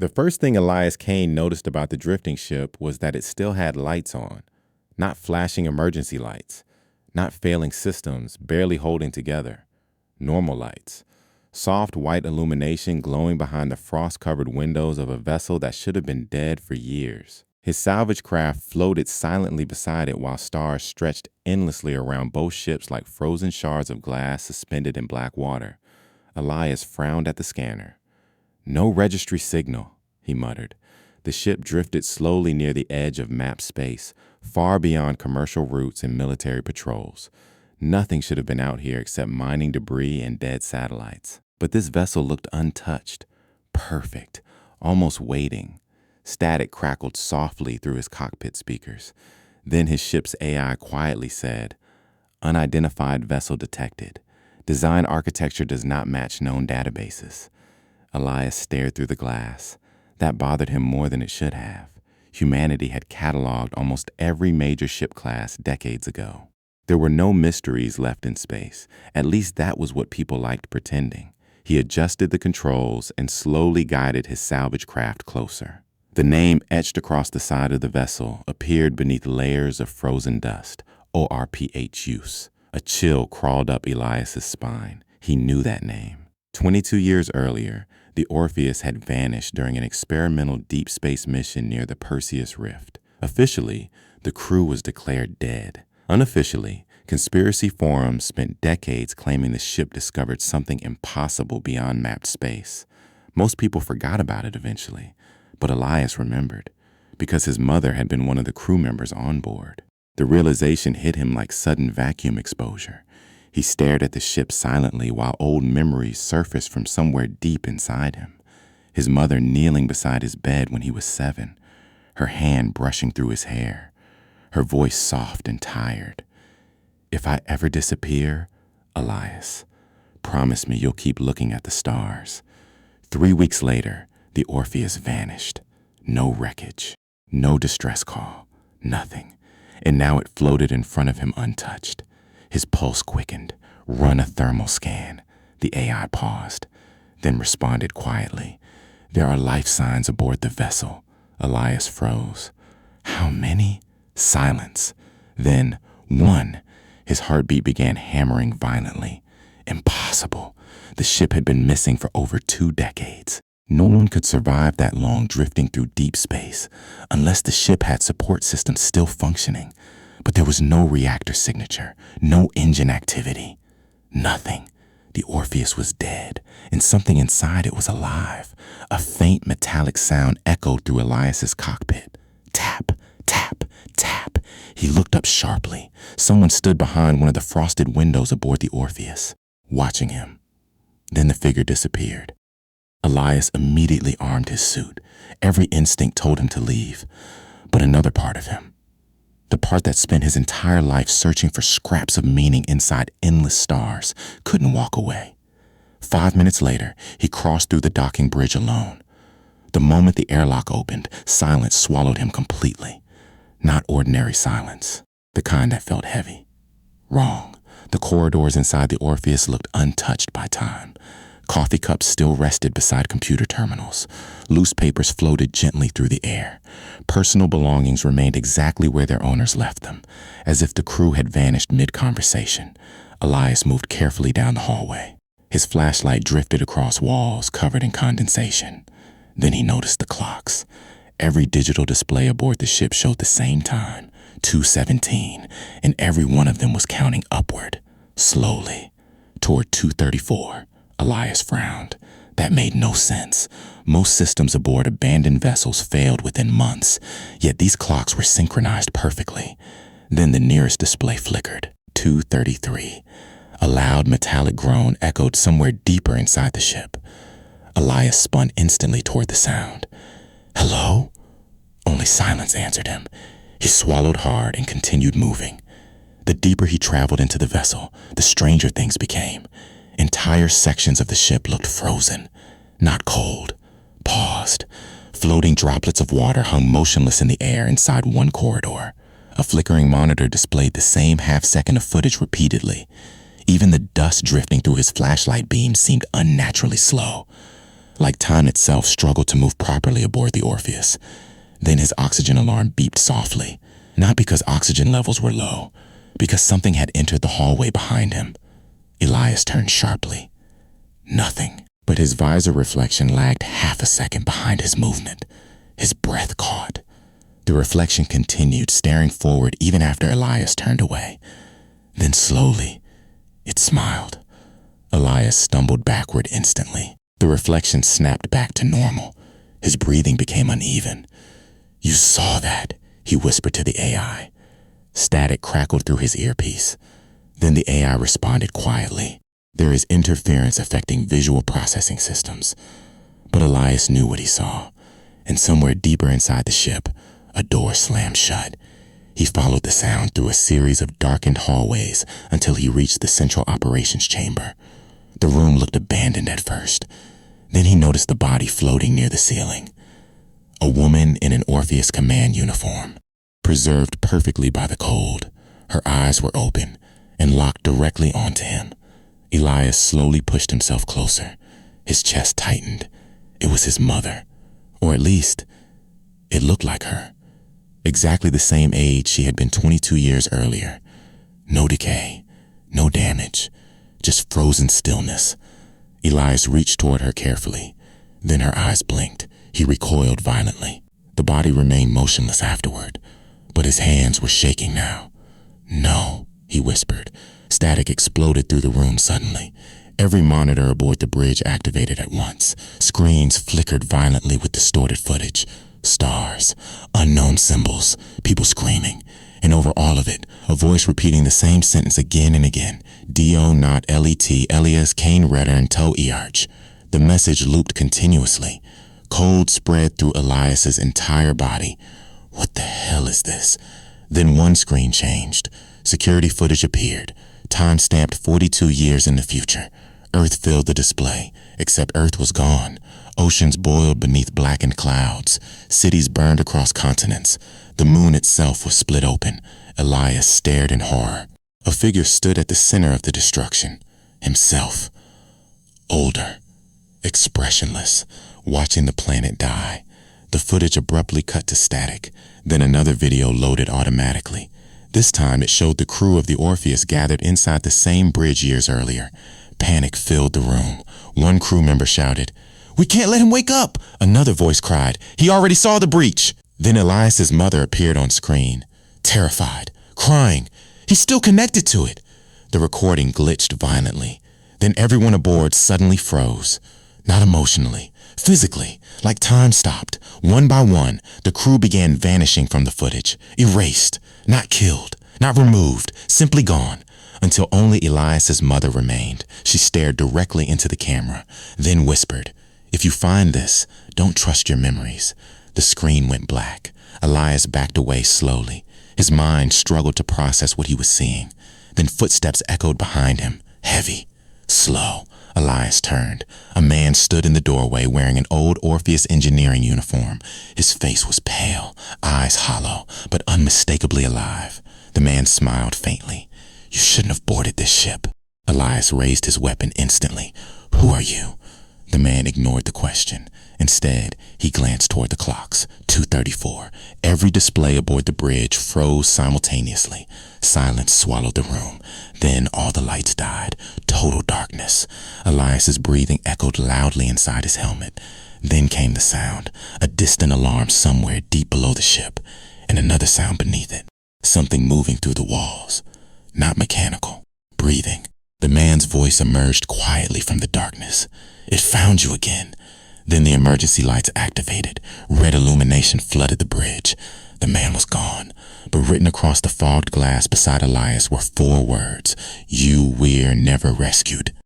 The first thing Elias Kane noticed about the drifting ship was that it still had lights on, not flashing emergency lights, not failing systems barely holding together, normal lights, soft white illumination glowing behind the frost-covered windows of a vessel that should have been dead for years. His salvage craft floated silently beside it while stars stretched endlessly around both ships like frozen shards of glass suspended in black water. Elias frowned at the scanner. "No registry signal," he muttered. The ship drifted slowly near the edge of mapped space, far beyond commercial routes and military patrols. Nothing should have been out here except mining debris and dead satellites. But this vessel looked untouched, perfect, almost waiting. Static crackled softly through his cockpit speakers. Then his ship's AI quietly said, "Unidentified vessel detected. Design architecture does not match known databases." Elias stared through the glass. That bothered him more than it should have. Humanity had cataloged almost every major ship class decades ago. There were no mysteries left in space. At least that was what people liked pretending. He adjusted the controls and slowly guided his salvage craft closer. The name etched across the side of the vessel appeared beneath layers of frozen dust, ORPHEUS. A chill crawled up Elias's spine. He knew that name. 22 years earlier, the ORPHEUS had vanished during an experimental deep space mission near the Perseus Rift. Officially, the crew was declared dead. Unofficially, conspiracy forums spent decades claiming the ship discovered something impossible beyond mapped space. Most people forgot about it eventually, but Elias remembered, because his mother had been one of the crew members on board. The realization hit him like sudden vacuum exposure. He stared at the ship silently while old memories surfaced from somewhere deep inside him. His mother kneeling beside his bed when he was 7, her hand brushing through his hair, her voice soft and tired. "If I ever disappear, Elias, promise me you'll keep looking at the stars." 3 weeks later, the ORPHEUS vanished. No wreckage, no distress call, nothing. And now it floated in front of him untouched. His pulse quickened. "Run a thermal scan." The AI paused, then responded quietly. "There are life signs aboard the vessel." Elias froze. "How many?" Silence. Then, 1. His heartbeat began hammering violently. Impossible. The ship had been missing for over 2 decades. No one could survive that long drifting through deep space unless the ship had support systems still functioning. But there was no reactor signature, no engine activity, nothing. The ORPHEUS was dead, and something inside it was alive. A faint metallic sound echoed through Elias's cockpit. Tap, tap, tap. He looked up sharply. Someone stood behind one of the frosted windows aboard the ORPHEUS, watching him. Then the figure disappeared. Elias immediately armed his suit. Every instinct told him to leave. But another part of him, the part that spent his entire life searching for scraps of meaning inside endless stars, couldn't walk away. 5 minutes later, he crossed through the docking bridge alone. The moment the airlock opened, silence swallowed him completely. Not ordinary silence, the kind that felt heavy. Wrong. The corridors inside the ORPHEUS looked untouched by time. Coffee cups still rested beside computer terminals. Loose papers floated gently through the air. Personal belongings remained exactly where their owners left them, as if the crew had vanished mid-conversation. Elias moved carefully down the hallway. His flashlight drifted across walls covered in condensation. Then he noticed the clocks. Every digital display aboard the ship showed the same time, 2:17, and every one of them was counting upward, slowly, toward 2:34. Elias frowned. That made no sense. Most systems aboard abandoned vessels failed within months, yet these clocks were synchronized perfectly. Then the nearest display flickered. 2:33. A loud metallic groan echoed somewhere deeper inside the ship. Elias spun instantly toward the sound. "Hello?" Only silence answered him. He swallowed hard and continued moving. The deeper he traveled into the vessel, the stranger things became. Entire sections of the ship looked frozen, not cold, paused. Floating droplets of water hung motionless in the air inside one corridor. A flickering monitor displayed the same half-second of footage repeatedly. Even the dust drifting through his flashlight beam seemed unnaturally slow. like time itself struggled to move properly aboard the Orpheus. Then his oxygen alarm beeped softly, not because oxygen levels were low, because something had entered the hallway behind him. Elias turned sharply. Nothing, but his visor reflection lagged half a second behind his movement. His breath caught. The reflection continued, staring forward even after Elias turned away. Then slowly, it smiled. Elias stumbled backward instantly. The reflection snapped back to normal. His breathing became uneven. "You saw that," he whispered to the AI. Static crackled through his earpiece. Then the AI responded quietly. "There is interference affecting visual processing systems." But Elias knew what he saw. And somewhere deeper inside the ship, a door slammed shut. He followed the sound through a series of darkened hallways until he reached the central operations chamber. The room looked abandoned at first. Then he noticed the body floating near the ceiling. A woman in an Orpheus command uniform, preserved perfectly by the cold. Her eyes were open and locked directly onto him. Elias slowly pushed himself closer. His chest tightened. It was his mother, or at least, it looked like her. Exactly the same age she had been 22 years earlier. No decay, no damage, just frozen stillness. Elias reached toward her carefully. Then her eyes blinked. He recoiled violently. The body remained motionless afterward, but his hands were shaking now. "No," he whispered. Static exploded through the room suddenly. Every monitor aboard the bridge activated at once. Screens flickered violently with distorted footage. Stars, unknown symbols, people screaming. And over all of it, a voice repeating the same sentence again and again. "Do not let Elias Kane return to Earth." The message looped continuously. Cold spread through Elias's entire body. What the hell is this? Then one screen changed. Security footage appeared. Time stamped 42 years in the future. Earth filled the display, except Earth was gone. Oceans boiled beneath blackened clouds. Cities burned across continents. The moon itself was split open. Elias stared in horror. A figure stood at the center of the destruction. Himself. Older. Expressionless. Watching the planet die. The footage abruptly cut to static. Then another video loaded automatically. This time it showed the crew of the Orpheus gathered inside the same bridge years earlier. Panic filled the room. One crew member shouted, "We can't let him wake up!" Another voice cried, "He already saw the breach!" Then Elias's mother appeared on screen, terrified, crying, "He's still connected to it!" The recording glitched violently. Then everyone aboard suddenly froze. Not emotionally, physically, like time stopped. One by one, the crew began vanishing from the footage, erased, not killed, not removed, simply gone. Until only Elias's mother remained. She stared directly into the camera, then whispered, "If you find this, don't trust your memories." The screen went black. Elias backed away slowly. His mind struggled to process what he was seeing. Then footsteps echoed behind him, heavy, slow. Elias turned. A man stood in the doorway wearing an old Orpheus engineering uniform. His face was pale, eyes hollow, but unmistakably alive. The man smiled faintly. "You shouldn't have boarded this ship." Elias raised his weapon instantly. "Who are you?" The man ignored the question. Instead, he glanced toward the clocks. 2:34. Every display aboard the bridge froze simultaneously. Silence swallowed the room. Then all the lights died. Total darkness. Elias's breathing echoed loudly inside his helmet. Then came the sound, a distant alarm somewhere deep below the ship, and another sound beneath it. Something moving through the walls. Not mechanical. Breathing. The man's voice emerged quietly from the darkness. "It found you again." Then the emergency lights activated. Red illumination flooded the bridge. The man was gone, but written across the fogged glass beside Elias were 4 words. "You were never rescued."